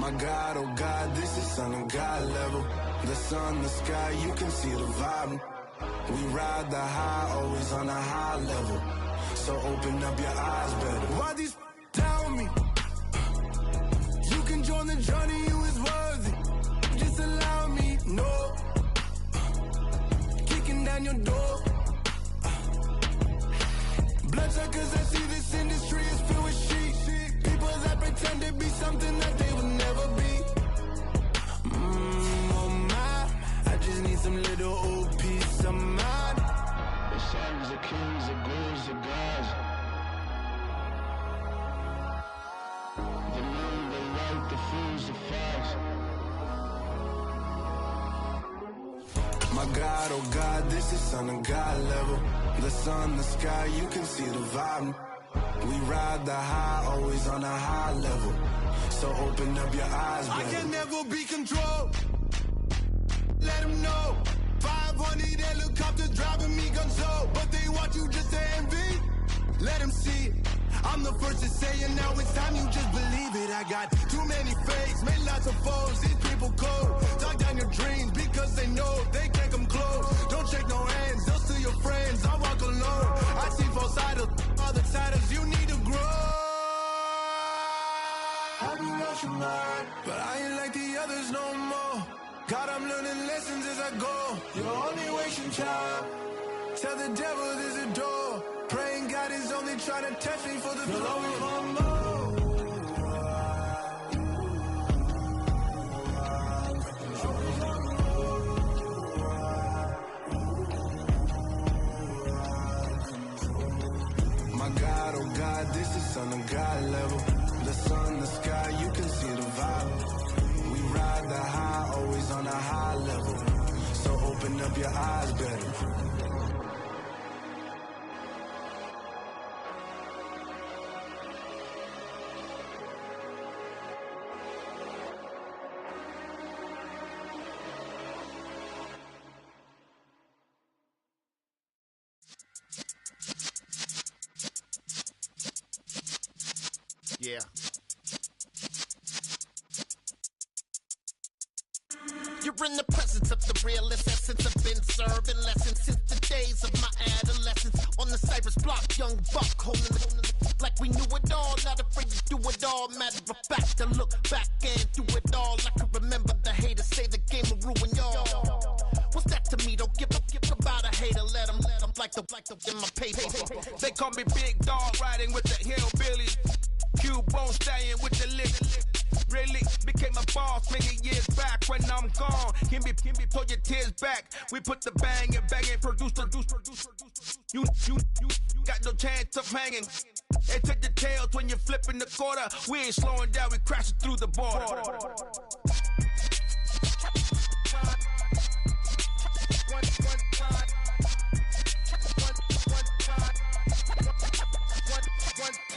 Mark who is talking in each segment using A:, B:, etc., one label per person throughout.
A: My God, oh God, this is Son of God level. The sun, the sky, you can see the vibe. We ride the high, always on a high level. So open up your eyes better. Why these tell me? You can join the journey, you is worthy. Just allow me, no. Kicking down your door. Bloodsuckers, I see this industry is filled with sheep. People that pretend to be something that they will never be. Oh my, I just need some little old peace of mind. The sons of kings, the gurus, the gods. The moon, the light, the fools, the facts. My God, oh God, this is Son of God level. The sun, the sky, you can see the vibe. We ride the high, always on a high level. So open up your eyes, baby. I can never be controlled. Let them know. 500 helicopters driving me gonzo. But they want you just to envy. Let them see it. I'm the first to say it, now it's time you just believe it. I got too many fakes, made lots of foes. These people cold. Talk down your dreams because they know they can't come close. Don't shake no hands, they'll steal your friends. I walk alone. I see false idols, other titles. You need to grow. Have you lost your mind? But I ain't like the others no more. God, I'm learning lessons as I go. You're only wasting time. Tell the devil there's a door. Praying God is only trying to touch me for the glory for more. My God, oh God, this is Son of God level. The sun, the sky, you can see the vibe. We ride the high, always on a high level. So open up your eyes better.
B: Yeah. You're in the presence of the realest essence. I've been serving lessons since the days of my adolescence. On the Cypress block, young buck holding it like we knew it all. Not afraid to do it all. Matter of fact, to look back and do it all. I can remember the haters say the game will ruin y'all. What's that to me? Don't give about a hater. Let them like the in my paper.
C: They call me Big Dog, riding with the hillbillies. Cubone staying with the lick. Really became a boss many years back. When I'm gone, can be pull your tears back. We put the bang and produce. You got no chance of hanging. They take the tails when you're flipping the quarter. We ain't slowing down, we crashing through the border.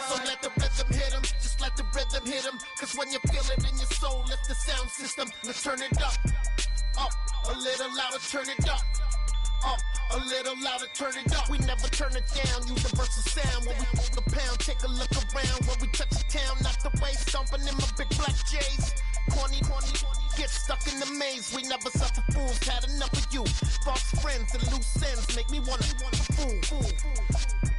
B: So let the rhythm hit him, just let the rhythm hit him. Cause when you feel it in your soul, lift the sound system. Let's turn it up, a little louder, turn it up, a little louder, turn it up. We never turn it down, universal sound. When we hold the pound, take a look around. When we touch the town, not the way, stomping in my big black J's. Corny, get stuck in the maze. We never suffer fools, had enough of you. False friends and loose ends make me wanna fool.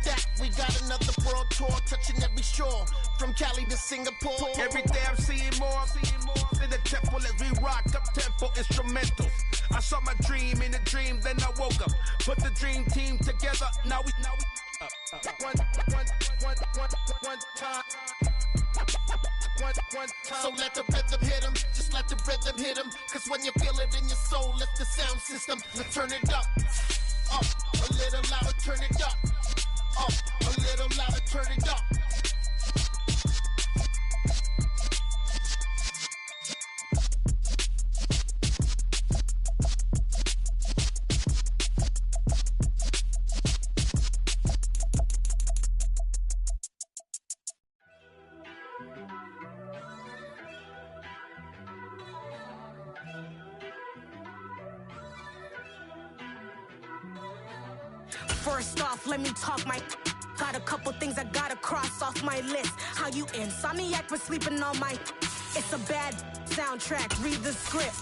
B: That we got another world tour, touching every shore, from Cali to Singapore.
C: Every day I'm seeing more in the temple as we rock up tempo instrumentals. I saw my dream in a dream, then I woke up. Put the dream team together, now we one time.
B: So let the rhythm hit him, just let the rhythm hit him. Cause when you feel it in your soul, lift the sound system. Let's turn it up, a little louder, turn it up, a little louder, turn it up.
D: First off, let me talk my. Got a couple things I gotta cross off my list. How you insomniac for sleeping on my. It's a bad soundtrack, read the script.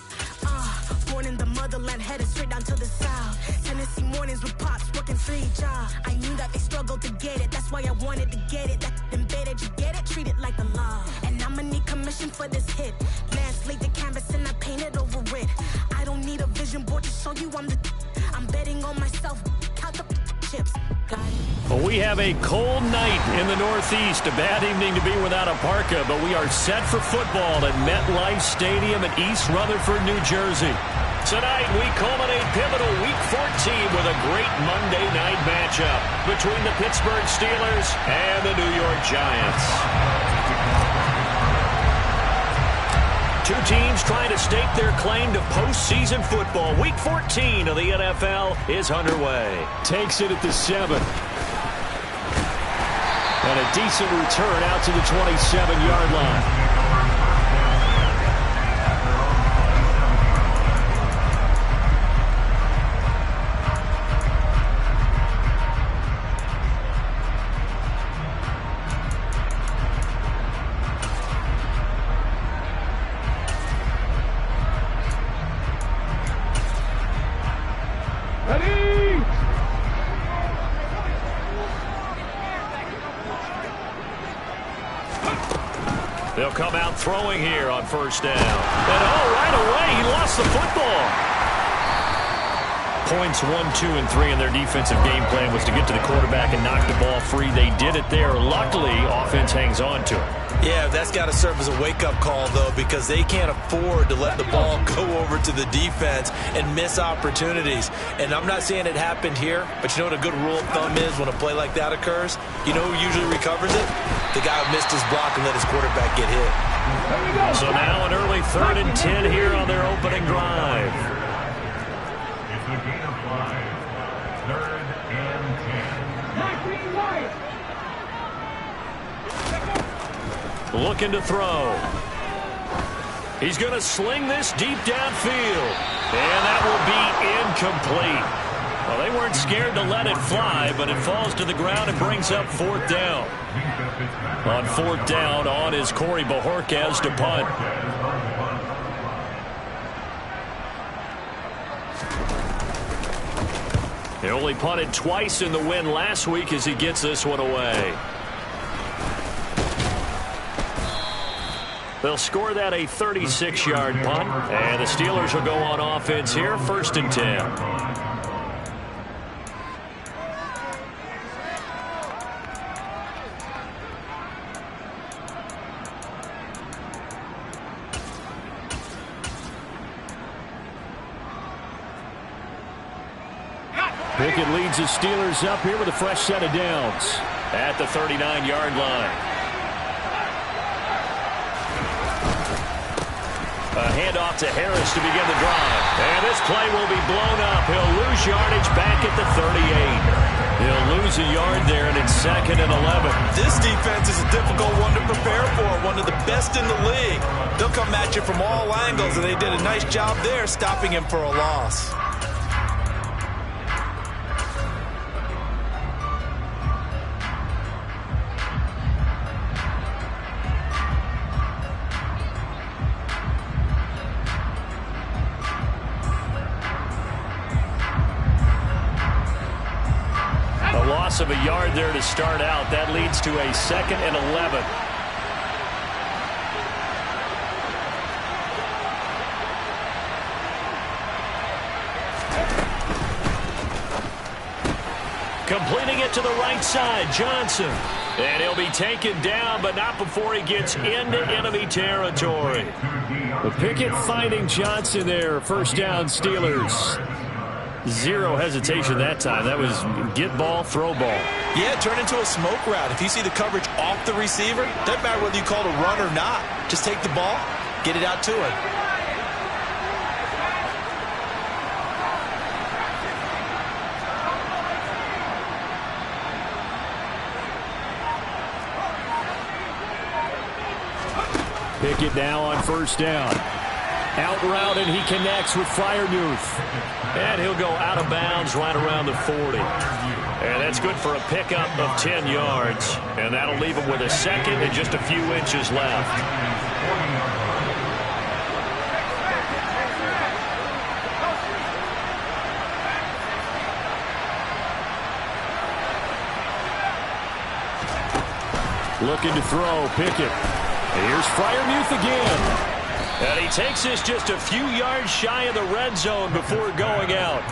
D: Born in the motherland, headed straight down to the south. Tennessee mornings with pops, working 3 jobs. I knew that they struggled to get it, that's why I wanted to get it. That embedded, you get it, treat it like the law. And I'ma need commission for this hit. Lance laid the canvas and I painted over it. I don't need a vision board to show you I'm betting on myself, count the chips.
E: Well, we have a cold night in the Northeast. A bad evening to be without a parka, but we are set for football at MetLife Stadium in East Rutherford, New Jersey. Tonight, we culminate pivotal Week 14 with a great Monday night matchup between the Pittsburgh Steelers and the New York Giants. Two teams trying to stake their claim to postseason football. Week 14 of the NFL is underway.
F: Takes it at the 7. And a decent return out to the 27-yard line.
E: They'll come out throwing here on first down. And right away, he lost the football. Points 1, 2, and 3 in their defensive game plan was to get to the quarterback and knock the ball free. They did it there. Luckily, offense hangs on to it.
G: Yeah, that's got to serve as a wake-up call, though, because they can't afford to let the ball go over to the defense and miss opportunities. And I'm not saying it happened here, but you know what a good rule of thumb is when a play like that occurs? You know who usually recovers it? The guy who missed his block and let his quarterback get hit.
E: So now an early 3rd and 10 here on their opening drive.
H: It's a gain of 5. 3rd and 10.
E: Looking to throw. He's going to sling this deep downfield. And that will be incomplete. Well, they weren't scared to let it fly, but it falls to the ground and brings up 4th down. On 4th down, on is Corey Bajorquez to punt. He only punted twice in the win last week as he gets this one away. They'll score that a 36-yard punt, and the Steelers will go on offense here, 1st and 10.
F: Pickett leads the Steelers up here with a fresh set of downs.
E: At the 39-yard line. A handoff to Harris to begin the drive. And this play will be blown up. He'll lose yardage back at the 38. He'll lose a yard there, and it's 2nd and 11.
G: This defense is a difficult one to prepare for, one of the best in the league. They'll come at you from all angles, and they did a nice job there stopping him for a loss.
E: Of a yard there to start out. That leads to a 2nd and 11. Completing it to the right side, Johnson. And he'll be taken down, but not before he gets into enemy territory.
F: Well, Pickett finding Johnson there. 1st down, Steelers. Zero hesitation that time. That was get ball, throw ball.
G: Yeah, turn into a smoke route. If you see the coverage off the receiver, doesn't matter whether you call it a run or not. Just take the ball, get it out to him.
F: Pickett now on 1st down. Out route, and he connects with Freiermuth.
E: And he'll go out of bounds right around the 40. And that's good for a pickup of 10 yards. And that'll leave him with a 2nd and just a few inches left. Looking to throw. Pickett. Here's Freiermuth again. And he takes this just a few yards shy of the red zone before going out.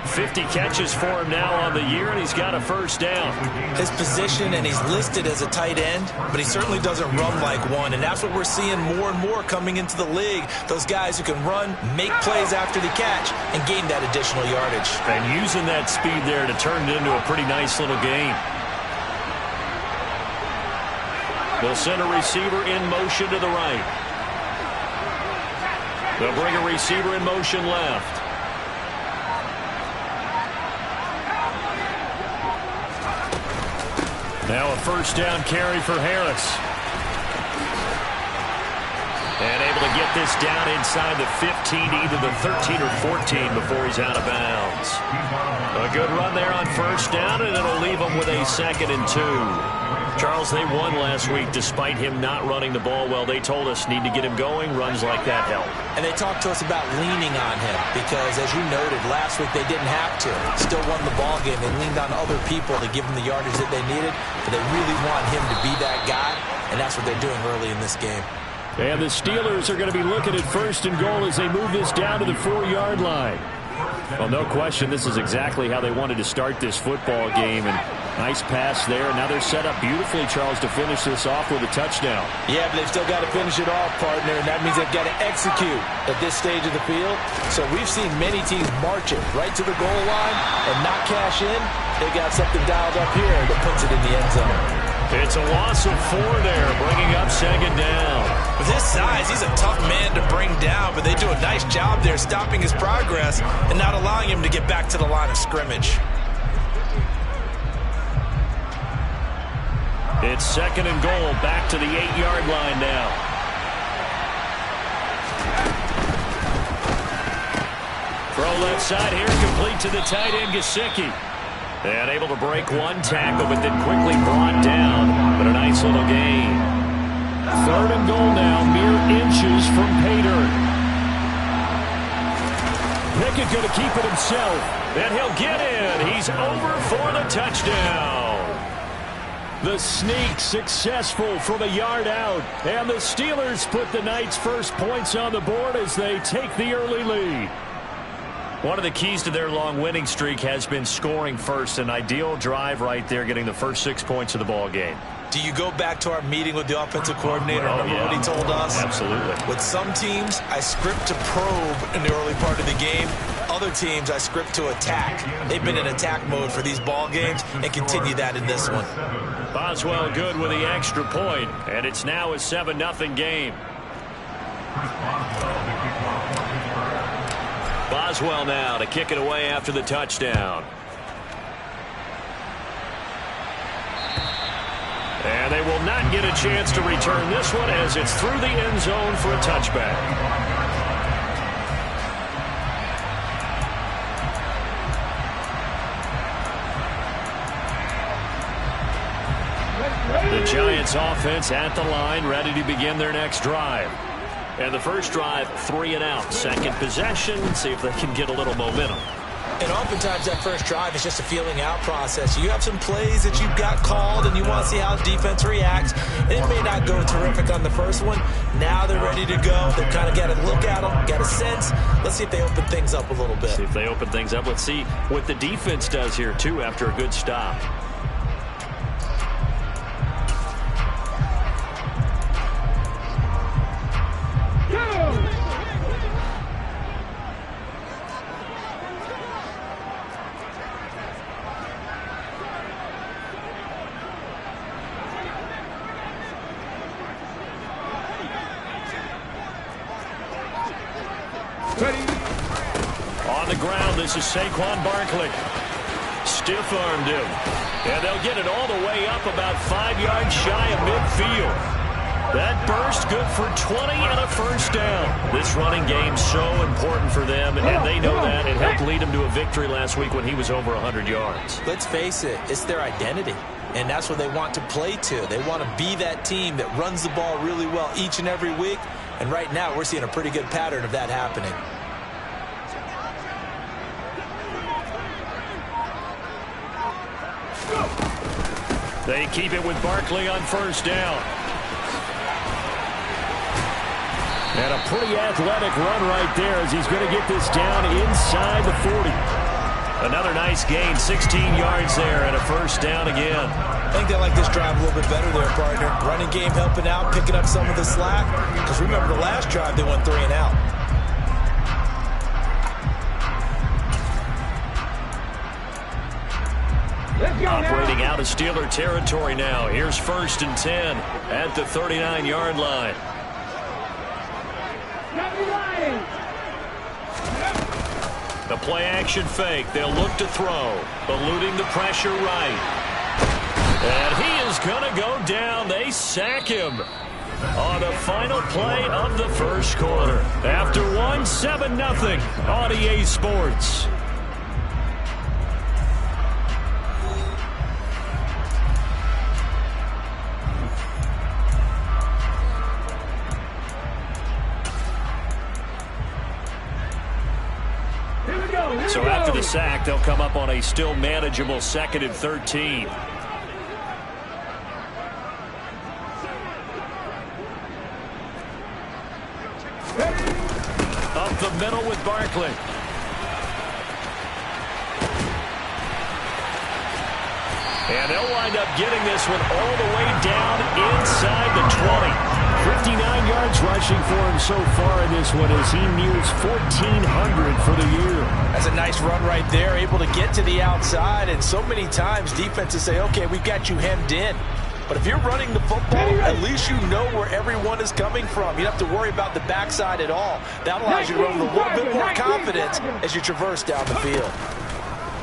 E: 50 catches for him now on the year, and he's got a first down.
G: His position, and he's listed as a tight end, but he certainly doesn't run like one, and that's what we're seeing more and more coming into the league. Those guys who can run, make plays after the catch, and gain that additional yardage.
E: And using that speed there to turn it into a pretty nice little game. They'll send a receiver in motion to the right. They'll bring a receiver in motion left. Now a first down carry for Harris. And able to get this down inside the 15, either the 13 or 14 before he's out of bounds. A good run there on first down, and it'll leave him with a 2nd and 2. Charles, they won last week despite him not running the ball well. They told us need to get him going. Runs like that help. And they talked to us about leaning on him because, as you noted, last week they didn't have to. Still won the ball game. They leaned on other people to give them the yardage that they needed, but they really want him to be that guy, and that's what they're doing early in this game. And the Steelers are going to be looking at 1st and goal as they move this down to the 4-yard line. Well, no question, this is exactly how they wanted to start this football game. And nice pass there. Now they're set up beautifully, Charles, to finish this off with a touchdown.
G: Yeah, but they've still got to finish it off, partner, and that means they've got to execute at this stage of the field. So we've seen many teams march it right to the goal line and not cash in. They got something dialed up here that puts it in the end zone.
E: It's a loss of 4 there, bringing up 2nd down.
G: With his size, he's a tough man to bring down, but they do a nice job there stopping his progress and not allowing him to get back to the line of scrimmage.
E: It's 2nd and goal, back to the 8-yard line now. Throw left side here, complete to the tight end, Gesicki. And able to break one tackle, but then quickly brought down. But a nice little gain. 3rd and goal now, mere inches from Pater. Pickett going to keep it himself. And he'll get in. He's over for the touchdown. The sneak successful from a yard out. And the Steelers put the Knights' first points on the board as they take the early lead. One of the keys to their long winning streak has been scoring first. An ideal drive right there, getting the first 6 points of the ball game.
G: Do you go back to our meeting with the offensive coordinator? Remember what he told us?
E: Absolutely.
G: With some teams, I script to probe in the early part of the game. Other teams, I script to attack. They've been in attack mode for these ball games and continue that in this one.
E: Boswell good with the extra point, and it's now a 7-0 game. Boswell now to kick it away after the touchdown. And they will not get a chance to return this one as it's through the end zone for a touchback. The Giants offense at the line, ready to begin their next drive. And the first drive, 3 and out. Second possession, see if they can get a little momentum.
G: And oftentimes that first drive is just a feeling out process. You have some plays that you've got called and you want to see how defense reacts. It may not go terrific on the first one. Now they're ready to go. They've kind of got to look at them, got a sense. Let's see if they open things up a little bit.
E: See if they open things up. Let's see what the defense does here, too, after a good stop. On the ground, this is Saquon Barkley. Stiff-armed him. And they'll get it all the way up about 5 yards shy of midfield. That burst good for 20 and a first down. This running game so important for them, and they know that. It helped lead them to a victory last week when he was over 100 yards.
G: Let's face it, it's their identity. And that's what they want to play to. They want to be that team that runs the ball really well each and every week. And right now, we're seeing a pretty good pattern of that happening.
E: They keep it with Barkley on first down. And a pretty athletic run right there as he's going to get this down inside the 40. Another nice gain, 16 yards there, and a first down again.
G: I think they like this drive a little bit better there, partner. Running game helping out, picking up some of the slack. Because remember the last drive, they went 3 and out.
E: Operating out of Steeler territory now. Here's 1st and 10 at the 39-yard line. The play-action fake. They'll look to throw. Eluding the pressure right. And he is going to go down. They sack him on the final play of the first quarter. After 7-0 on EA Sports. So after the sack, they'll come up on a still manageable 2nd and 13. Up the middle with Barkley. And they'll wind up getting this one all the way down inside the 20. 59 yards rushing for him so far in this one as he nears 1,400 for the year.
G: That's a nice run right there, able to get to the outside. And so many times defenses say, okay, we've got you hemmed in. But if you're running the football, at least you know where everyone is coming from. You don't have to worry about the backside at all. That allows you to run with a little bit more confidence as you traverse down the field.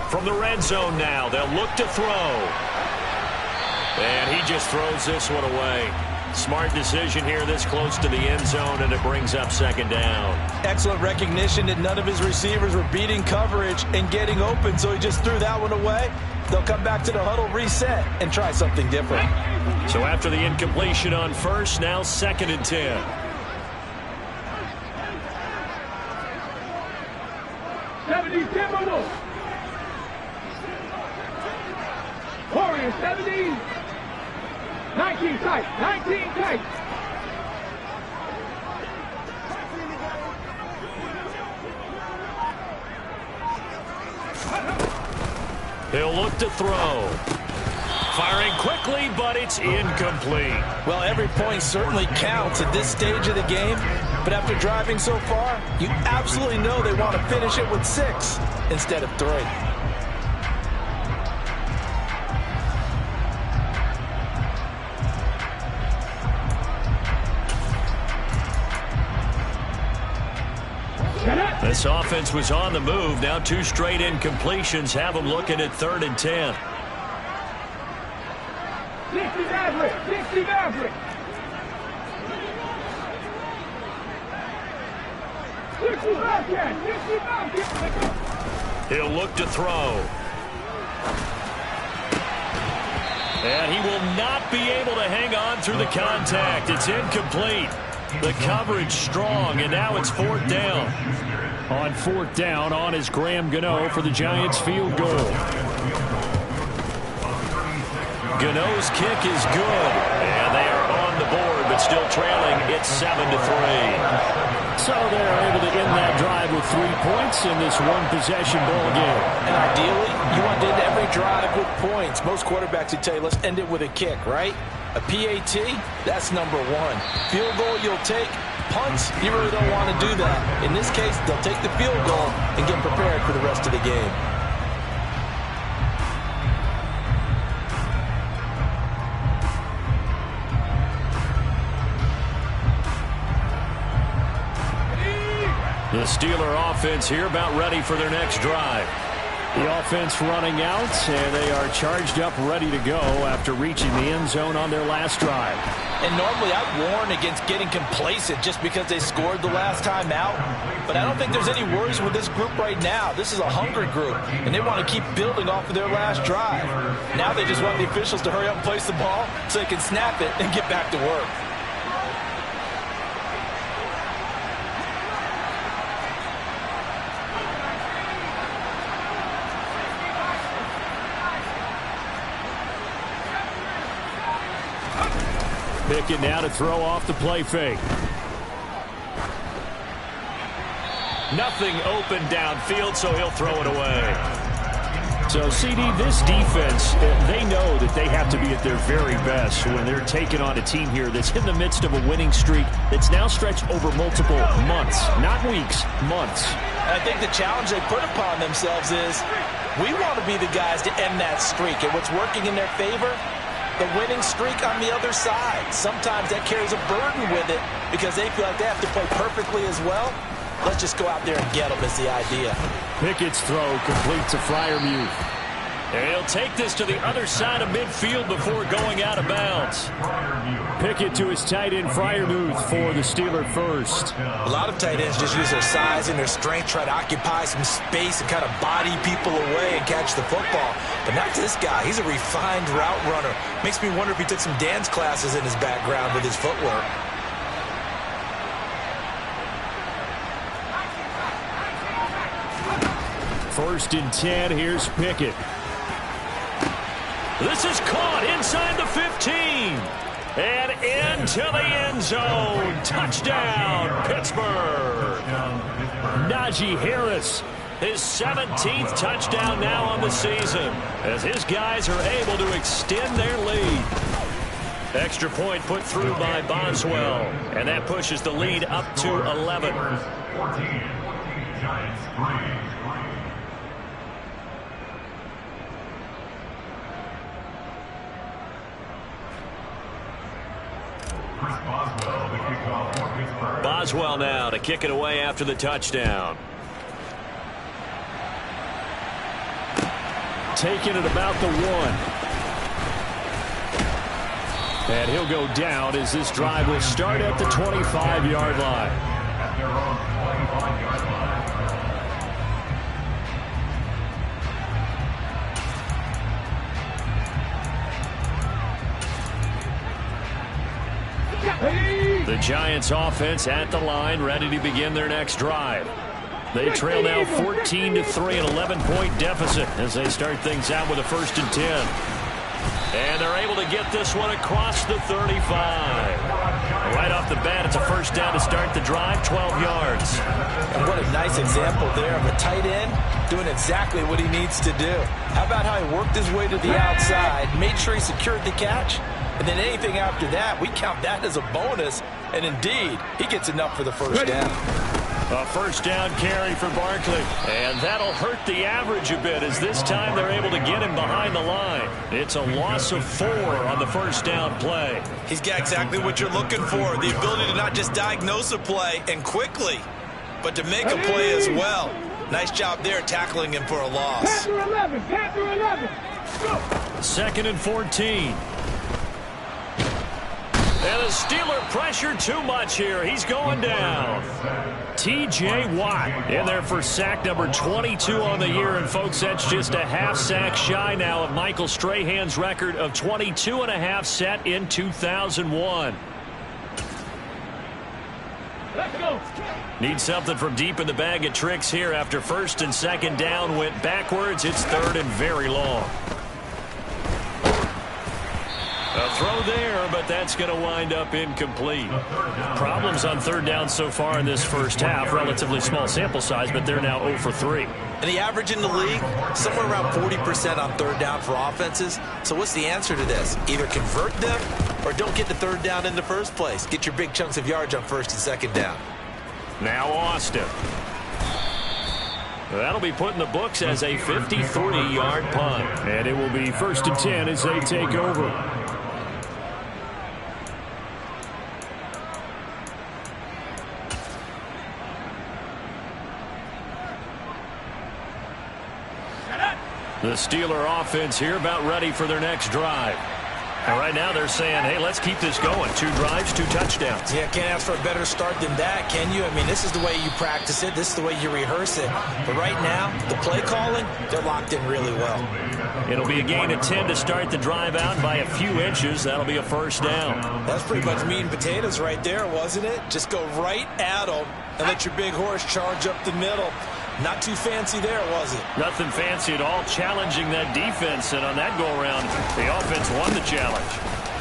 E: From the red zone now, they'll look to throw. And he just throws this one away. Smart decision here this close to the end zone, and it brings up 2nd down. Excellent recognition that none of his receivers were beating coverage and getting open, so he just threw that one away. They'll come back to the huddle, reset, and try something different. So after the incompletion on first, now 2nd and 10.
H: Warriors 70. 19 tight. 19 tight.
E: He'll look to throw. Firing quickly, but it's incomplete.
G: Well, every point certainly counts at this stage of the game. But after driving so far, you absolutely know they want to finish it with 6 instead of 3.
E: This offense was on the move. Now 2 straight incompletions have them looking at 3rd and 10.
H: 60 Maverick. 60 Maverick. 60 Maverick. 60 Maverick.
E: He'll look to throw. And he will not be able to hang on through the contact. It's incomplete. The coverage strong, and now it's 4th down. On 4th down, on is Graham Gano for the Giants field goal. Gano's kick is good, and they are on the board, but still trailing. It's 7-3. So they're able to end that drive with 3 points in this one-possession ball game.
G: And ideally, you want to end every drive with points. Most quarterbacks would tell you, let's end it with a kick, right? A PAT, that's number 1. Field goal you'll take. Punts, you really don't want to do that. In this case, they'll take the field goal and get prepared for the rest of the game.
E: The Steeler offense here about ready for their next drive. The offense running out, and they are charged up, ready to go after reaching the end zone on their last drive.
G: And normally I'd warn against getting complacent just because they scored the last time out. But I don't think there's any worries with this group right now. This is a hungry group, and they want to keep building off of their last drive. Now they just want the officials to hurry up and place the ball so they can snap it and get back to work.
F: Pickett now to throw off the play fake. Nothing open downfield, so he'll throw it away. So, CD, this defense, they know that they have to be at their very best when they're taking on a team here that's in the midst of a winning streak that's now stretched over multiple months, not weeks, months.
G: I think the challenge they put upon themselves is we want to be the guys to end that streak. And what's working in their favor? The winning streak on the other side. Sometimes that carries a burden with it because they feel like they have to play perfectly as well. Let's just go out there and get them is the idea.
F: Pickett's throw complete to Freiermuth. And he'll take this to the other side of midfield before going out of bounds. Pickett to his tight end Freiermuth for the Steeler first.
G: A lot of tight ends just use their size and their strength, try to occupy some space and kind of body people away and catch the football. But not this guy. He's a refined route runner. Makes me wonder if he took some dance classes in his background with his footwork.
F: First and 10, here's Pickett. This is caught inside the 15. And into the end zone. Touchdown, Pittsburgh. Najee Harris, his 17th touchdown now on the season, as his guys are able to extend their lead. Extra point put through by Boswell, and that pushes the lead up to 11.
I: 14, Giants 3.
E: Boswell now to kick it away after the touchdown.
F: Taking it about the 1. And he'll go down as this drive will start at the 25-yard line.
I: At their own 25-yard line.
F: The Giants offense at the line, ready to begin their next drive. They trail now 14-3, an 11-point deficit as they start things out with a 1st and 10. And they're able to get this one across the 35. Right off the bat, it's a first down to start the drive, 12 yards.
G: And what a nice example there of a tight end doing exactly what he needs to do. How about how he worked his way to the outside, made sure he secured the catch, and then anything after that, we count that as a bonus. And indeed, he gets enough for the first down.
F: A first down carry for Barkley. And that'll hurt the average a bit as this time they're able to get him behind the line. It's a loss of 4 on the first down play.
G: He's got exactly what you're looking for. The ability to not just diagnose a play and quickly, but to make a play as well. Nice job there tackling him for a loss.
H: Panther 11, Panther 11. Go.
F: 2nd and 14. And the Steeler pressure too much here. He's going down. T.J. Watt in there for sack number 22 on the year. And, folks, that's just a half sack shy now of Michael Strahan's record of 22.5 set in 2001.
H: Let's go.
F: Need something from deep in the bag of tricks here after 1st and 2nd down went backwards. It's 3rd and very long. A throw there, but that's going to wind up incomplete. Problems on 3rd down so far in this first half. Relatively small sample size, but they're now 0 for 3.
G: And the average in the league, somewhere around 40% on 3rd down for offenses. So what's the answer to this? Either convert them or don't get the 3rd down in the first place. Get your big chunks of yards on 1st and 2nd down.
F: Now Austin. That'll be put in the books as a 53-yard punt. And it will be 1st and 10 as they take over. The Steeler offense here about ready for their next drive. And right now they're saying, hey, let's keep this going. 2 drives, 2 touchdowns.
G: Yeah, can't ask for a better start than that, can you? I mean, this is the way you practice it. This is the way you rehearse it. But right now, the play calling, they're locked in really well.
F: It'll be a gain of 10 to start the drive out by a few inches. That'll be a first down.
G: That's pretty much meat and potatoes right there, wasn't it? Just go right at them and let your big horse charge up the middle. Not too fancy there, was it?
F: Nothing fancy at all, challenging that defense. And on that go-around, the offense won the challenge.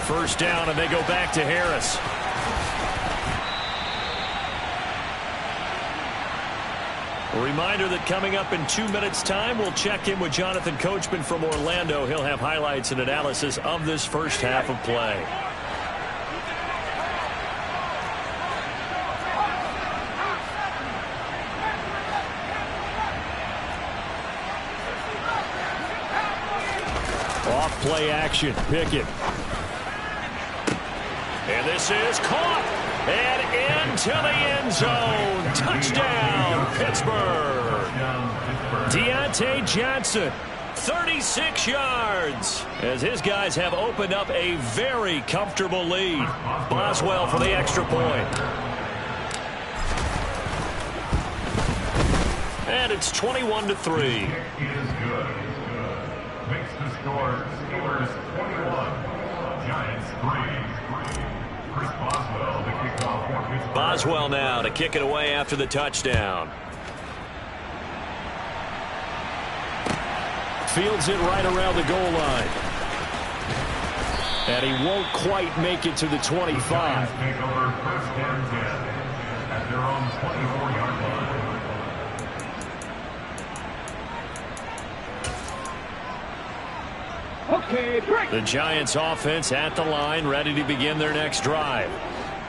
E: First down, and they go back to Harris. A reminder that coming up in 2 minutes' time, we'll check in with Jonathan Coachman from Orlando. He'll have highlights and analysis of this first half of play. Off play action, Pickett. And this is caught and into the end zone. Touchdown, Pittsburgh. Deontay Johnson, 36 yards, as his guys have opened up a very comfortable lead. Boswell for the extra point. And it's 21-3.
I: Makes the score Steelers 21, Giants 3. Chris Boswell to kick off for Pittsburgh.
E: Boswell now to kick it away after the touchdown. Fields it right around the goal line. And he won't quite make it to the 25.
I: Giants take over first and 10 at their own 24-yard line.
H: Okay, break.
E: The Giants offense at the line, ready to begin their next drive.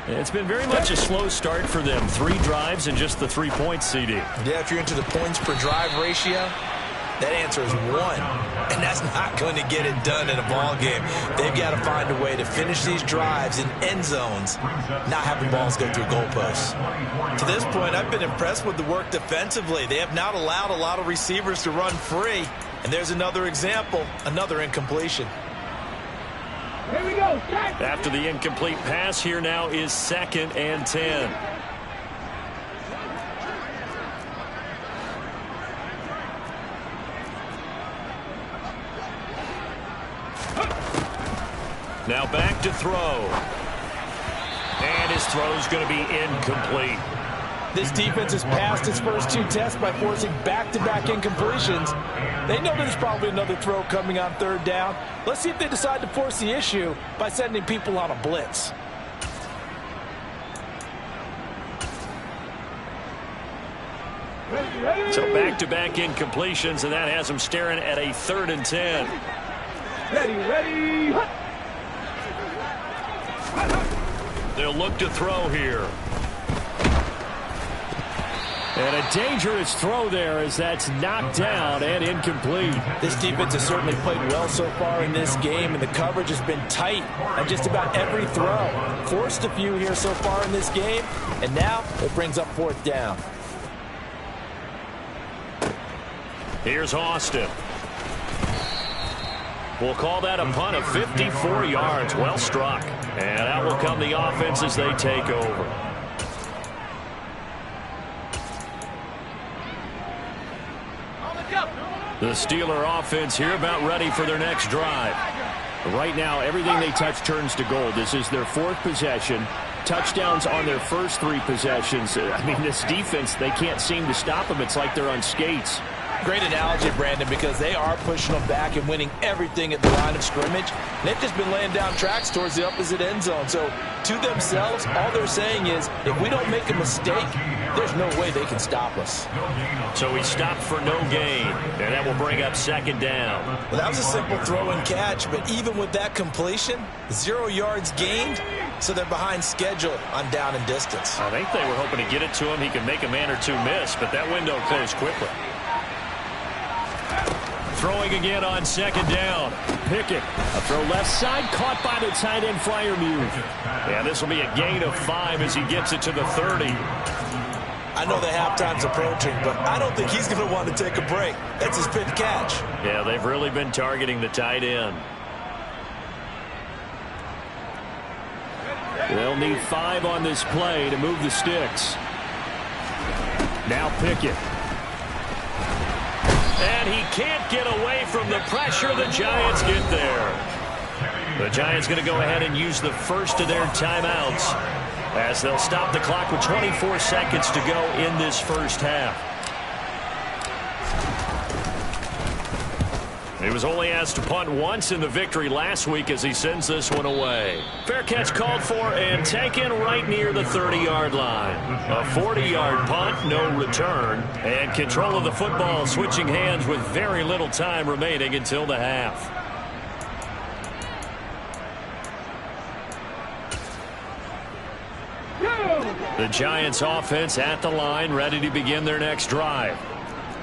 E: It's been very much a slow start for them. 3 drives and just the 3 points, CD.
G: Yeah, if you're into the points per drive ratio, that answer is 1. And that's not going to get it done in a ball game. They've got to find a way to finish these drives in end zones, not having balls go through goalposts. To this point, I've been impressed with the work defensively. They have not allowed a lot of receivers to run free. And there's another example, another incompletion.
H: Here we go.
E: After the incomplete pass, here now is 2nd and 10. Now back to throw. And his throw's going to be incomplete.
G: This defense has passed its first 2 tests by forcing back-to-back incompletions. They know there's probably another throw coming on 3rd down. Let's see if they decide to force the issue by sending people on a blitz.
E: So back-to-back incompletions, and that has them staring at a 3rd and 10.
H: Ready.
E: They'll look to throw here. And a dangerous throw there as that's knocked down and incomplete.
G: This defense has certainly played well so far in this game, and the coverage has been tight on just about every throw. Forced a few here so far in this game, and now it brings up 4th down.
E: Here's Austin. We'll call that a punt of 54 yards. Well struck. And out will come the offense as they take over. The Steeler offense here about ready for their next drive. Right now, everything they touch turns to gold. This is their 4th possession. Touchdowns on their first 3 possessions. I mean, this defense, they can't seem to stop them. It's like they're on skates.
G: Great analogy, Brandon, because they are pushing them back and winning everything at the line of scrimmage. They've just been laying down tracks towards the opposite end zone. So, to themselves, all they're saying is, if we don't make a mistake, there's no way they can stop us.
E: So he stopped for no gain, and that will bring up 2nd down.
G: Well, that was a simple throw and catch, but even with that completion, 0 yards gained, so they're behind schedule on down and distance.
E: I think they were hoping to get it to him. He could make a man or 2 miss, but that window closed quickly. Throwing again on 2nd down. Pickett. A throw left side, caught by the tight end Freiermuth. Yeah, this will be a gain of 5 as he gets it to the 30.
G: I know the halftime's approaching, but I don't think he's going to want to take a break. That's his 5th catch.
E: Yeah, they've really been targeting the tight end. They'll need 5 on this play to move the sticks. Now Pickett. And he can't get away from the pressure. The Giants get there. The Giants going to go ahead and use the first of their timeouts as they'll stop the clock with 24 seconds to go in this first half. He was only asked to punt once in the victory last week as he sends this one away. Fair catch called for and taken right near the 30-yard line. A 40-yard punt, no return, and control of the football switching hands with very little time remaining until the half. The Giants offense at the line, ready to begin their next drive.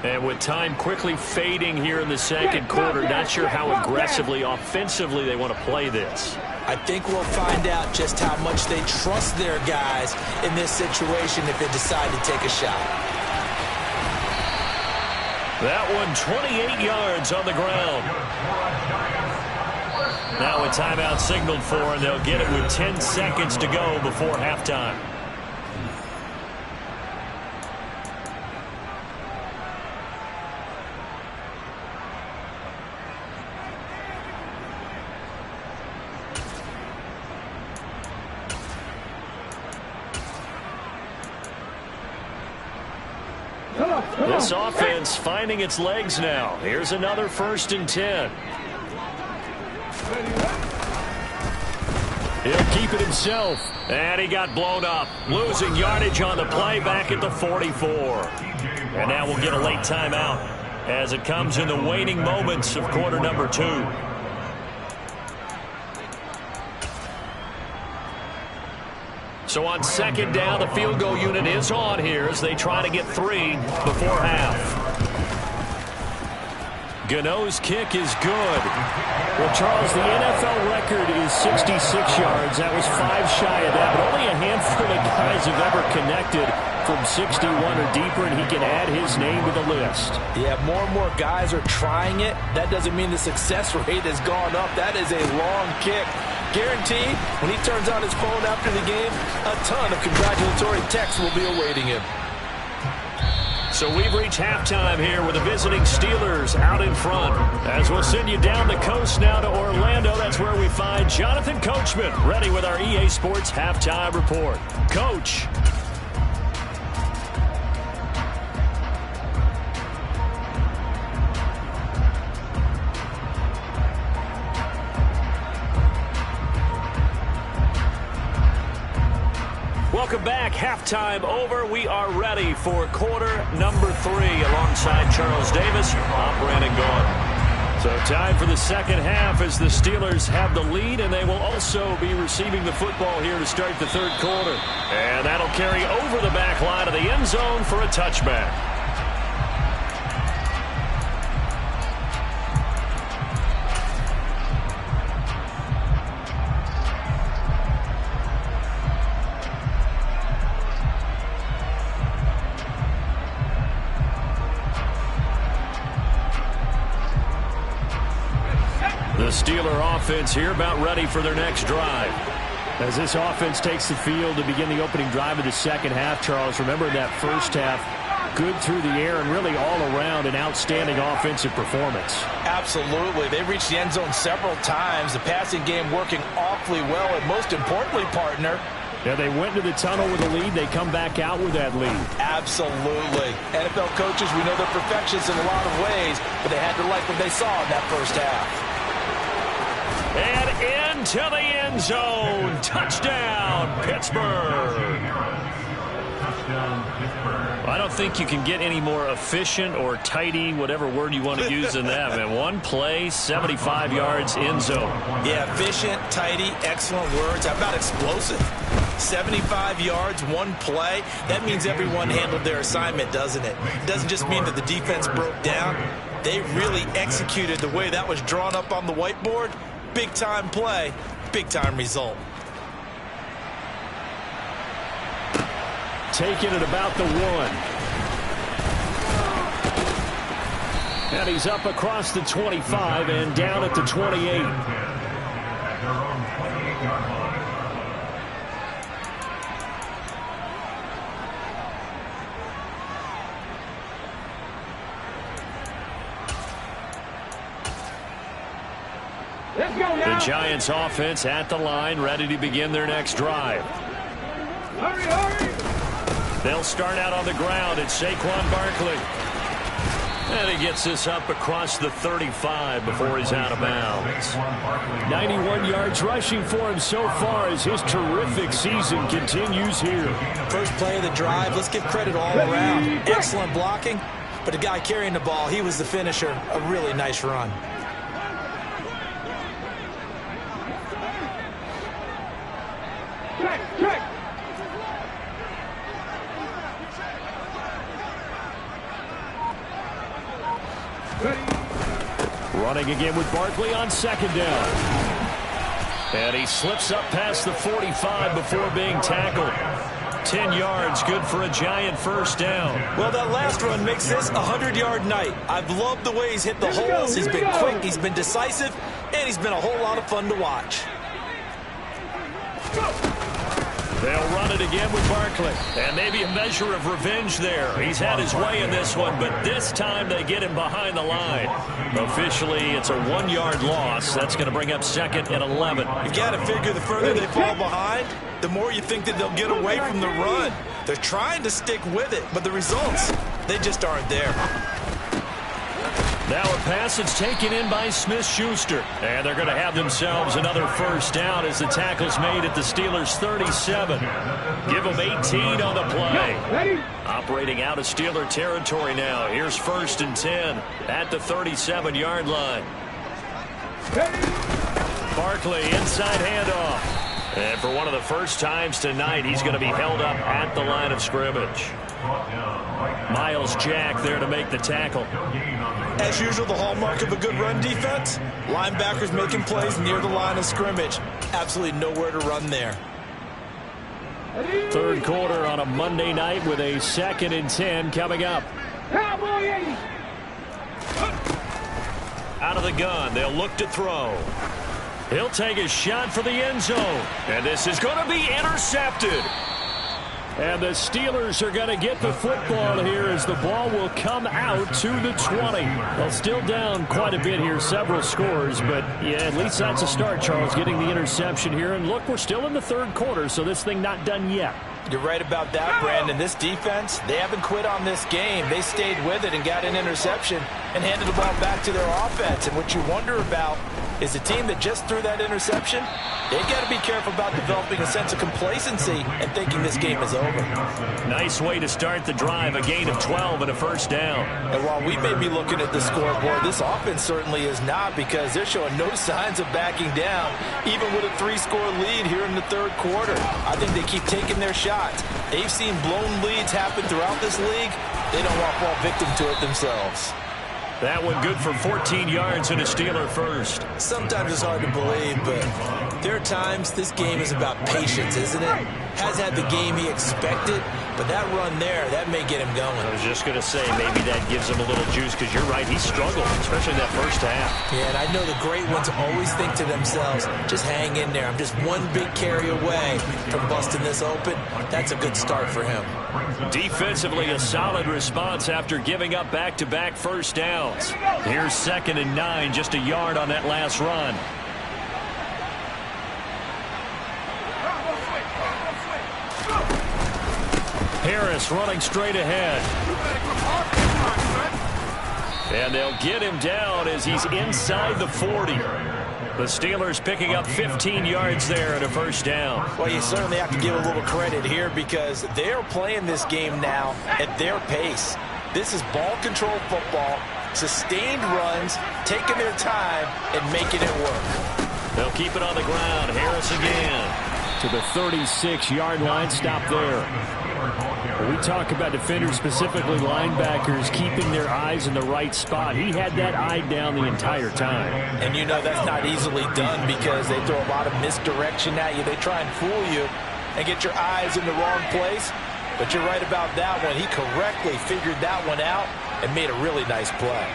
E: And with time quickly fading here in the second quarter, not sure how aggressively, offensively they want to play this.
G: I think we'll find out just how much they trust their guys in this situation if they decide to take a shot.
E: That one 28 yards on the ground. Now a timeout signaled for, and they'll get it with 10 seconds to go before halftime. This offense finding its legs now. Here's another 1st and 10. He'll keep it himself. And he got blown up. Losing yardage on the play back at the 44. And now we'll get a late timeout as it comes in the waning moments of quarter number 2. So on second down, the field goal unit is on here as they try to get 3 before half. Gano's kick is good. Well, Charles, the NFL record is 66 yards. That was 5 shy of that, but only a handful of guys have ever connected from 61 or deeper, and he can add his name to the list.
G: Yeah, more and more guys are trying it. That doesn't mean the success rate has gone up. That is a long kick. Guaranteed, when he turns on his phone after the game, a ton of congratulatory texts will be awaiting him.
E: So we've reached halftime here with the visiting Steelers out in front. As we'll send you down the coast now to Orlando, that's where we find Jonathan Coachman ready with our EA Sports Halftime Report. Coach. Welcome back. Halftime over. We are ready for quarter number 3 alongside Charles Davis. I'm Brandon Gaudin. So time for the second half as the Steelers have the lead, and they will also be receiving the football here to start the third quarter. And that'll carry over the back line of the end zone for a touchback. Steeler offense here about ready for their next drive. As this offense takes the field to begin the opening drive of the second half, Charles, remember that first half, good through the air and really all around an outstanding offensive performance.
G: Absolutely. They reached the end zone several times. The passing game working awfully well, and most importantly, partner,
E: yeah, they went to the tunnel with a lead. They come back out with that lead.
G: Absolutely. NFL coaches, we know they're perfectionists in a lot of ways, but they had to like what they saw in that first half.
E: And into the end zone. Touchdown, Pittsburgh. I don't think you can get any more efficient or tidy, whatever word you want to use in that, man. One play, 75 yards, end zone.
G: Yeah, efficient, tidy, excellent words. How about explosive? 75 yards, one play. That means everyone handled their assignment, doesn't it? It doesn't just mean that the defense broke down. They really executed the way that was drawn up on the whiteboard. Big-time play, big-time result.
E: Taking it about the 1. And he's up across the 25 and down at the 28. The Giants offense at the line, ready to begin their next drive.
H: Hurry, hurry!
E: They'll start out on the ground. It's Saquon Barkley. And he gets this up across the 35 before he's out of bounds. 91 yards rushing for him so far as his terrific season continues here.
G: First play of the drive, let's give credit all around. Excellent blocking, but the guy carrying the ball, he was the finisher. A really nice run.
H: Check.
E: Running again with Barkley on second down. And he slips up past the 45 before being tackled. 10 yards, good for a giant first down.
G: Well, that last run makes this a 100-yard night. I've loved the way he's hit the holes. He's been quick, he's been decisive, and he's been a whole lot of fun to watch.
E: They'll run it again with Barkley. And maybe a measure of revenge there. He's had his way in this one, but this time they get him behind the line. Officially, it's a 1-yard loss. That's going to bring up second and 11.
G: You've got to figure the further they fall behind, the more you think that they'll get away from the run. They're trying to stick with it, but the results, they just aren't there.
E: Now a pass that's taken in by Smith-Schuster. And they're going to have themselves another first down as the tackle's made at the Steelers' 37. Give them 18 on the play. Operating out of Steeler territory now. Here's first and 10 at the 37-yard line. Barkley, inside handoff. And for one of the first times tonight, he's going to be held up at the line of scrimmage. Miles Jack there to make the tackle.
G: As usual, the hallmark of a good run defense, linebackers making plays near the line of scrimmage. Absolutely nowhere to run there.
E: Third quarter on a Monday night with a 2nd and 10 coming up. Out of the gun, they'll look to throw. He'll take a shot for the end zone. And this is going to be intercepted. And the Steelers are going to get the football here as the ball will come out to the 20. Well, still down quite a bit here, several scores, but yeah, at least that's a start, Charles, getting the interception here. And look, we're still in the third quarter, so this thing not done yet.
G: You're right about that, Brandon. This defense, they haven't quit on this game. They stayed with it and got an interception and handed the ball back to their offense. And what you wonder about is the team that just threw that interception, they've got to be careful about developing a sense of complacency and thinking this game is over.
E: Nice way to start the drive, a gain of 12 and a first down.
G: And while we may be looking at the scoreboard, this offense certainly is not, because they're showing no signs of backing down, even with a 3-score lead here in the third quarter. I think they keep taking their shots. They've seen blown leads happen throughout this league. They don't want to fall victim to it themselves.
E: That one good for 14 yards and a Steeler first.
G: Sometimes it's hard to believe, but there are times this game is about patience, isn't it? Has had the game he expected, but that run there, that may get him going.
E: I was just going to say, maybe that gives him a little juice, because you're right, he struggled, especially in that first half.
G: Yeah, and I know the great ones always think to themselves, just hang in there. I'm just one big carry away from busting this open. That's a good start for him.
E: Defensively, a solid response after giving up back-to-back first downs. Here's 2nd and 9, just a yard on that last run. Harris running straight ahead. And they'll get him down as he's inside the 40. The Steelers picking up 15 yards there and a first down.
G: Well, you certainly have to give a little credit here, because they're playing this game now at their pace. This is ball control football, sustained runs, taking their time and making it work.
E: They'll keep it on the ground. Harris again to the 36-yard line. Stop there. We talk about defenders, specifically linebackers, keeping their eyes in the right spot. He had that eye down the entire time.
G: And you know that's not easily done, because they throw a lot of misdirection at you. They try and fool you and get your eyes in the wrong place. But you're right about that one. He correctly figured that one out and made a really nice play.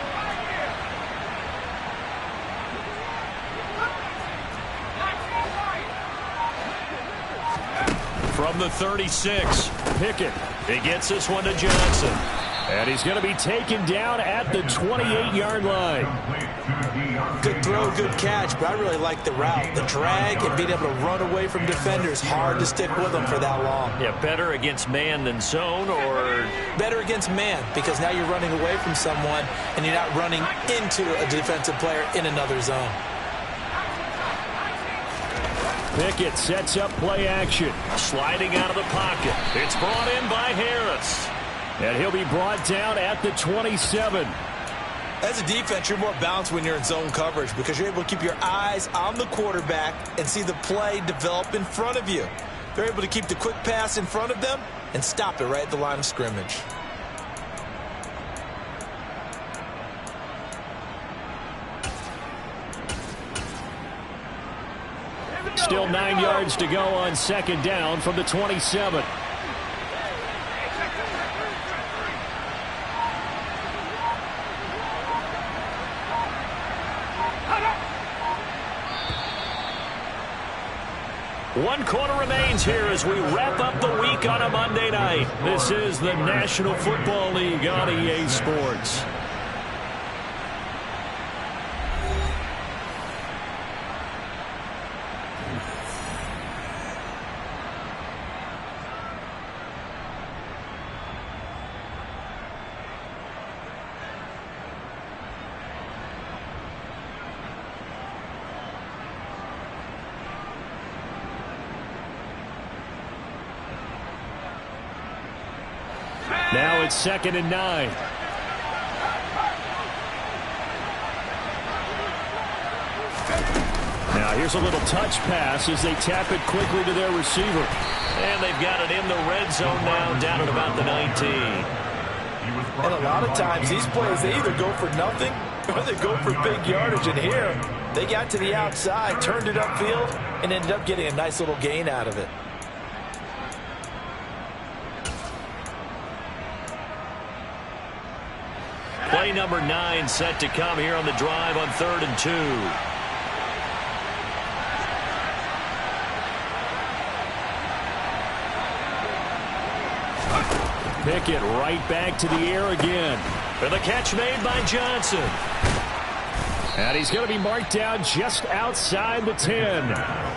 E: From the 36, Pickett. He gets this one to Johnson. And he's going to be taken down at the 28-yard line.
G: Good throw, good catch, but I really like the route. The drag and being able to run away from defenders, hard to stick with them for that long.
F: Yeah, better against man than zone, or?
G: Better against man, because now you're running away from someone and you're not running into a defensive player in another zone.
E: Pickett sets up play action.
F: Sliding out of the pocket. It's brought in by Harris.
E: And he'll be brought down at the 27.
G: As a defense, you're more balanced when you're in zone coverage because you're able to keep your eyes on the quarterback and see the play develop in front of you. They're able to keep the quick pass in front of them and stop it right at the line of scrimmage.
E: Still 9 yards to go on second down from the 27.
F: One quarter remains here as we wrap up the week on a Monday night.
E: This is the National Football League on EA Sports. Now it's 2nd and 9. Now here's a little touch pass as they tap it quickly to their receiver.
F: And they've got it in the red zone now, down at about the 19.
G: And a lot of times these plays, they either go for nothing or they go for big yardage. And here, they got to the outside, turned it upfield, and ended up getting a nice little gain out of it.
F: Play number 9 set to come here on the drive on 3rd and 2.
E: Pickett right back to the air again.
F: And the catch made by Johnson.
E: And he's going to be marked down just outside the 10.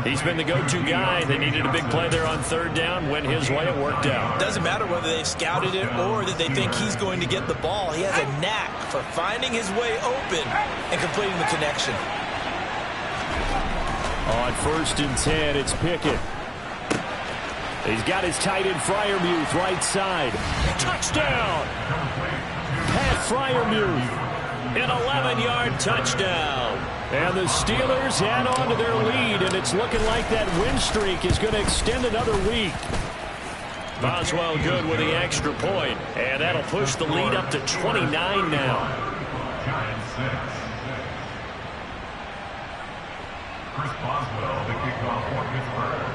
E: He's been the go-to guy. They needed a big play there on 3rd down. Went his way, it worked out.
G: Doesn't matter whether they've scouted it or that they think he's going to get the ball. He has a knack for finding his way open and completing the connection.
E: On 1st and 10, it's Pickett. He's got his tight end Freiermuth right side. Touchdown! Pat Freiermuth.
F: An 11-yard touchdown.
E: And the Steelers add on to their lead, and it's looking like that win streak is going to extend another week.
F: Boswell good with the extra point, and that'll push the lead up to 29 now.
I: Giants 6. Chris Boswell, the kickoff for Pittsburgh.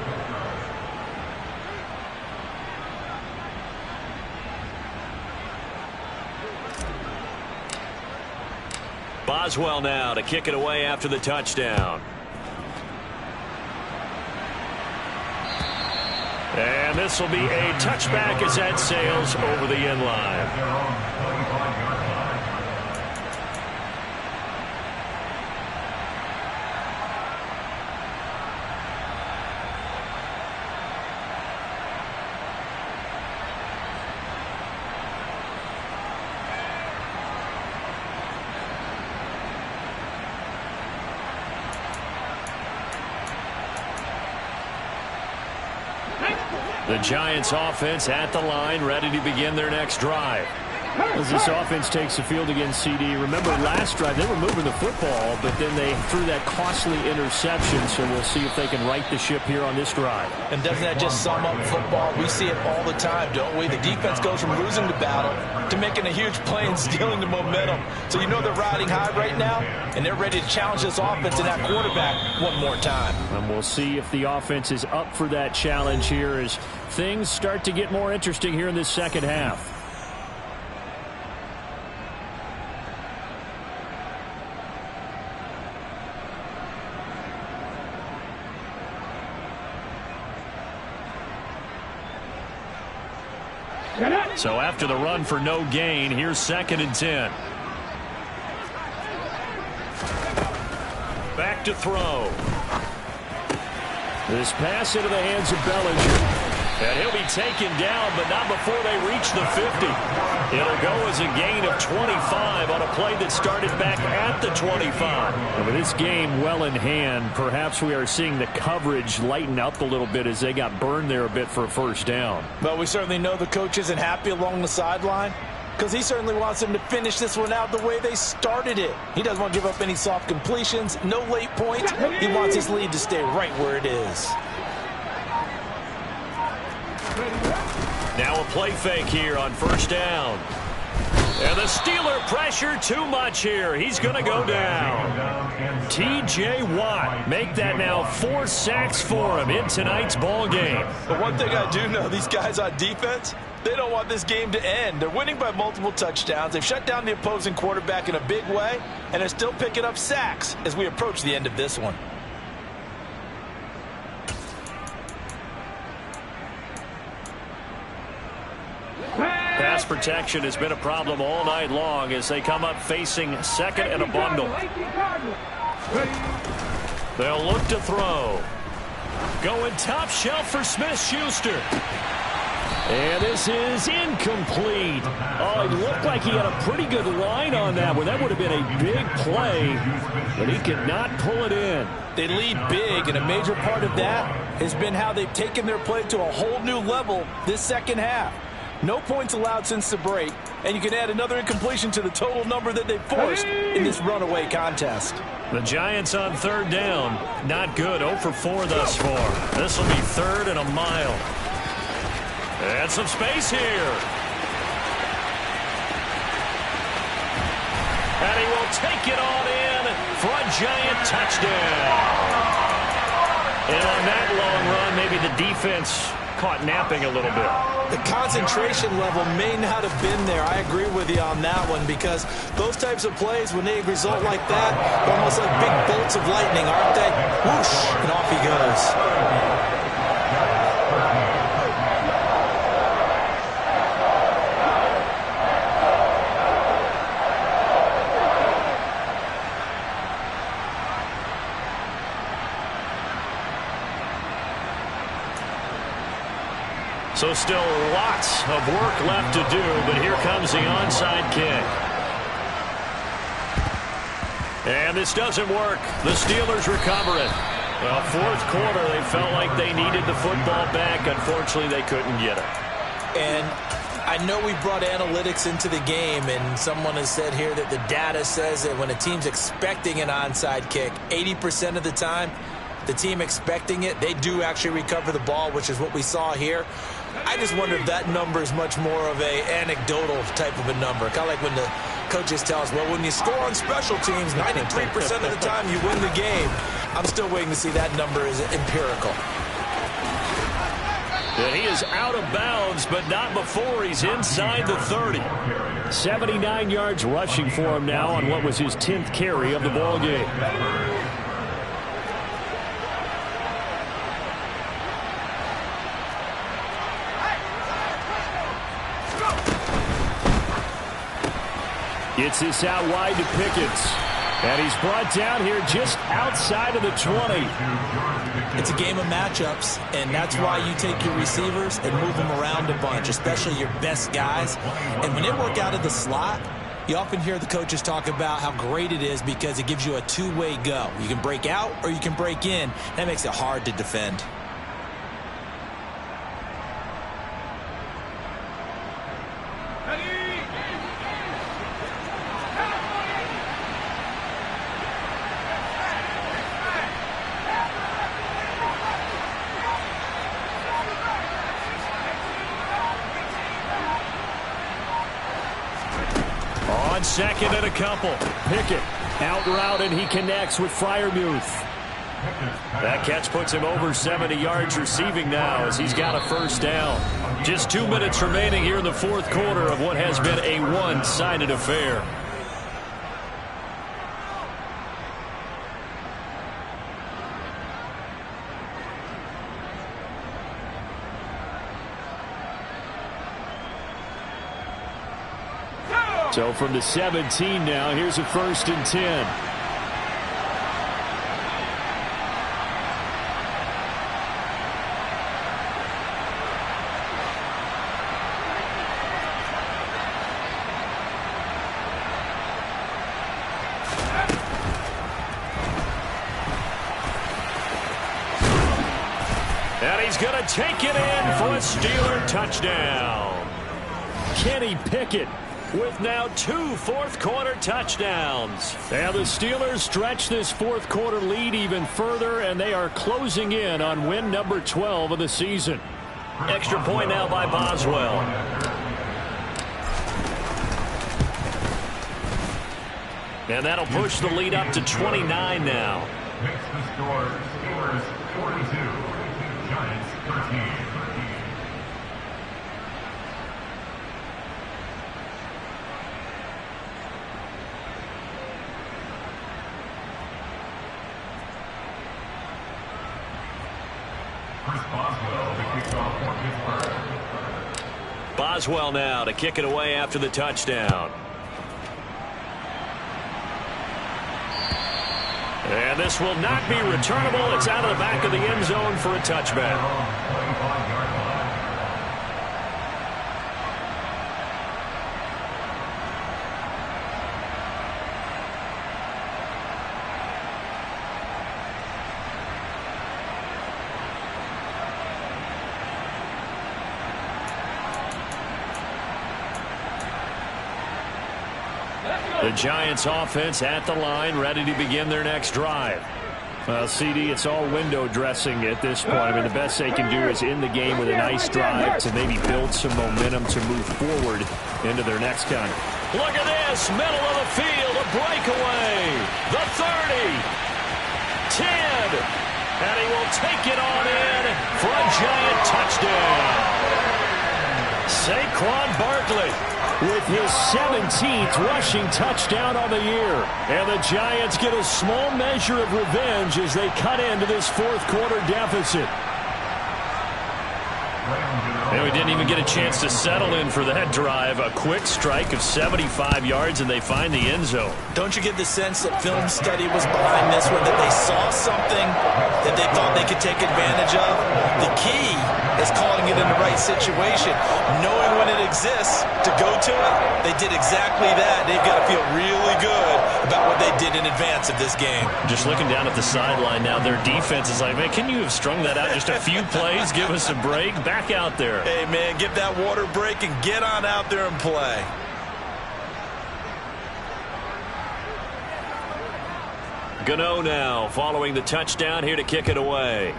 F: Boswell now to kick it away after the touchdown. And this will be a touchback as that sails over the end line.
E: The Giants offense at the line, ready to begin their next drive. As this offense takes the field against CD, remember last drive they were moving the football, but then they threw that costly interception, so we'll see if they can right the ship here on this drive.
G: And doesn't that just sum up football? We see it all the time, don't we? The defense goes from losing the battle to making a huge play and stealing the momentum. So you know they're riding high right now, and they're ready to challenge this offense and that quarterback one more time.
E: And we'll see if the offense is up for that challenge here as things start to get more interesting here in this second half. So after the run for no gain, here's 2nd and 10. Back to throw. This pass into the hands of Bellinger. And he'll be taken down, but not before they reach the 50. It'll go as a gain of 25 on a play that started back at the 25. And with this game well in hand, perhaps we are seeing the coverage lighten up a little bit as they got burned there a bit for a first down.
G: But we certainly know the coach isn't happy along the sideline, because he certainly wants them to finish this one out the way they started it. He doesn't want to give up any soft completions, no late points. He wants his lead to stay right where it is.
E: Now a play fake here on first down. And the Steeler pressure too much here. He's going to go down. T.J. Watt make that now 4 sacks for him in tonight's ball game.
G: But one thing I do know, these guys on defense, they don't want this game to end. They're winning by multiple touchdowns. They've shut down the opposing quarterback in a big way, and they're still picking up sacks as we approach the end of this one.
E: Pass protection has been a problem all night long as they come up facing second and a bundle. They'll look to throw. Going top shelf for Smith-Schuster. And this is incomplete. Oh, it looked like he had a pretty good line on that one. That would have been a big play, but he could not pull it in.
G: They lead big, and a major part of that has been how they've taken their play to a whole new level this second half. No points allowed since the break, and you can add another incompletion to the total number that they've forced in this runaway contest.
E: The Giants on third down. Not good. 0 for 4 thus far. This will be 3rd and a mile. And some space here. And he will take it on in for a Giant touchdown. And on that long run, maybe the defense caught napping a little bit.
G: The concentration level may not have been there. I agree with you on that one, because those types of plays, when they result like that, they're almost like big bolts of lightning, aren't they? Whoosh, and off he goes.
E: So still lots of work left to do, but here comes the onside kick. And this doesn't work. The Steelers recover it. Well, 4th quarter, they felt like they needed the football back. Unfortunately, they couldn't get it.
G: And I know we brought analytics into the game, and someone has said here that the data says that when a team's expecting an onside kick, 80% of the time, the team expecting it, they do actually recover the ball, which is what we saw here. I just wonder if that number is much more of a anecdotal type of a number. Kind of like when the coaches tell us, well, when you score on special teams, 93% of the time you win the game. I'm still waiting to see that number is empirical.
E: And he is out of bounds, but not before he's inside the 30. 79 yards rushing for him now on what was his 10th carry of the ball game. Gets this out wide to Pickens. And he's brought down here just outside of the 20.
G: It's a game of matchups, and that's why you take your receivers and move them around a bunch, especially your best guys. And when they work out of the slot, you often hear the coaches talk about how great it is because it gives you a two-way go. You can break out or you can break in. That makes it hard to defend.
E: Second and a couple. Pickett out route, and he connects with Freiermuth. That catch puts him over 70 yards receiving now as he's got a first down. Just 2 minutes remaining here in the 4th quarter of what has been a one-sided affair. So from the 17 now, here's a 1st and 10.
F: And he's going to take it in for a Steeler touchdown. Kenny Pickett with now 2 fourth-quarter touchdowns. And the Steelers stretch this fourth-quarter lead even further, and they are closing in on win number 12 of the season.
E: Extra point now by Boswell. And that'll push the lead up to 29 now.
I: Makes the score Steelers 42, Giants 13.
E: Boswell now to kick it away after the touchdown. And this will not be returnable. It's out of the back of the end zone for a touchback. The Giants offense at the line, ready to begin their next drive. CD, it's all window dressing at this point. I mean, the best they can do is in the game with a nice drive to maybe build some momentum to move forward into their next kind.
F: Look at this, middle of the field, a breakaway. The 30, 10, and he will take it on in for a Giant touchdown. Saquon Barkley
E: with his 17th rushing touchdown on the year. And the Giants get a small measure of revenge as they cut into this fourth-quarter deficit.
F: And we didn't even get a chance to settle in for that drive. A quick strike of 75 yards, and they find the end zone.
G: Don't you get the sense that film study was behind this one, that they saw something that they thought they could take advantage of? The key is calling it in the right situation, knowing when it exists to go to it. They did exactly that. They've got to feel really good about what they did in advance of this game.
F: Just looking down at the sideline now, their defense is like, man, can you have strung that out just a few plays? Give us a break. Back out there.
G: Hey, man, give that water break and get on out there and play.
E: Gano now following the touchdown here to kick it away.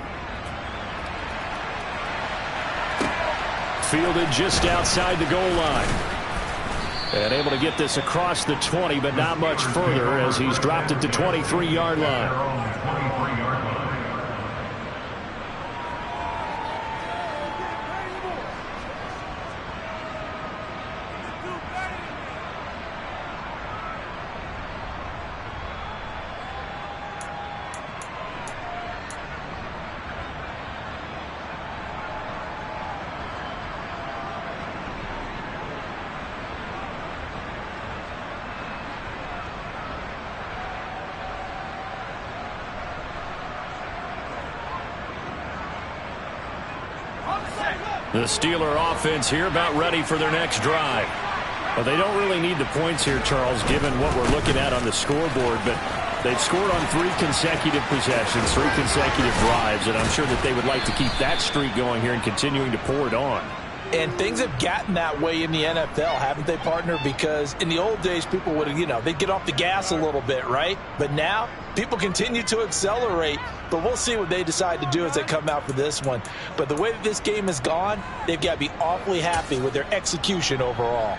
E: Fielded just outside the goal line. And able to get this across the 20, but not much further as he's dropped it to 23-yard line. The Steeler offense here about ready for their next drive. Well, they don't really need the points here, Charles, given what we're looking at on the scoreboard, but they've scored on 3 consecutive possessions, 3 consecutive drives, and I'm sure that they would like to keep that streak going here and continuing to pour it on.
G: And things have gotten that way in the NFL, haven't they, partner? Because in the old days, people would, they'd get off the gas a little bit, right? But now, people continue to accelerate. But we'll see what they decide to do as they come out for this one. But the way that this game has gone, they've got to be awfully happy with their execution overall.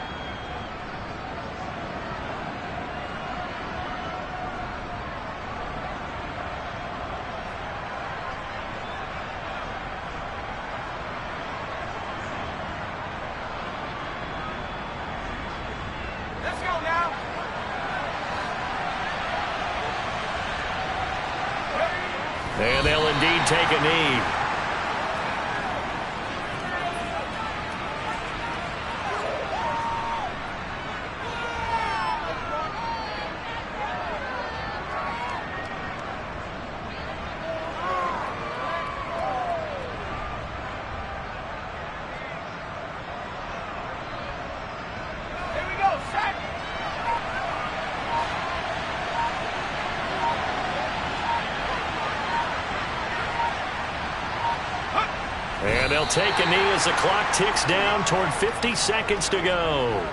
E: And they'll indeed take a knee. And they'll take a knee as the clock ticks down toward 50 seconds to go.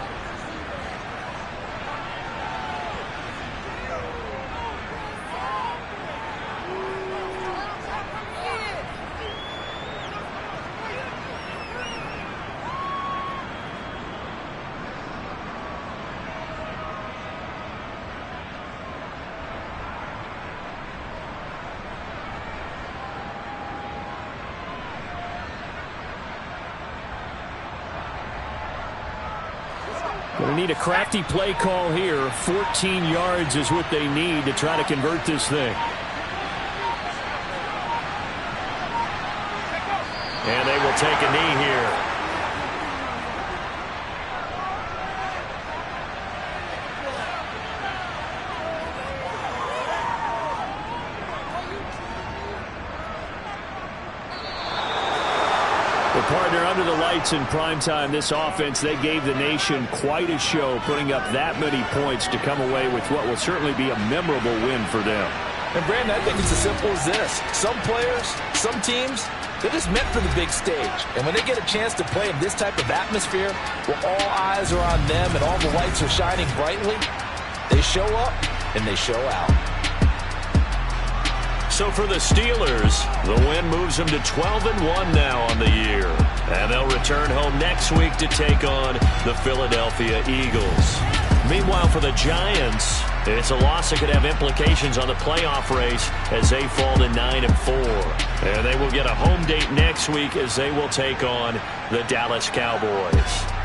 E: They need a crafty play call here. 14 yards is what they need to try to convert this thing. And they will take a knee here. The partner under the lights in primetime, this offense, they gave the nation quite a show, putting up that many points to come away with what will certainly be a memorable win for them.
G: And Brandon, I think it's as simple as this. Some players, some teams, they're just meant for the big stage. And when they get a chance to play in this type of atmosphere, where all eyes are on them and all the lights are shining brightly, they show up and they show out.
E: So for the Steelers, the win moves them to 12-1 now on the year. And they'll return home next week to take on the Philadelphia Eagles. Meanwhile, for the Giants, it's a loss that could have implications on the playoff race as they fall to 9-4. And they will get a home date next week as they will take on the Dallas Cowboys.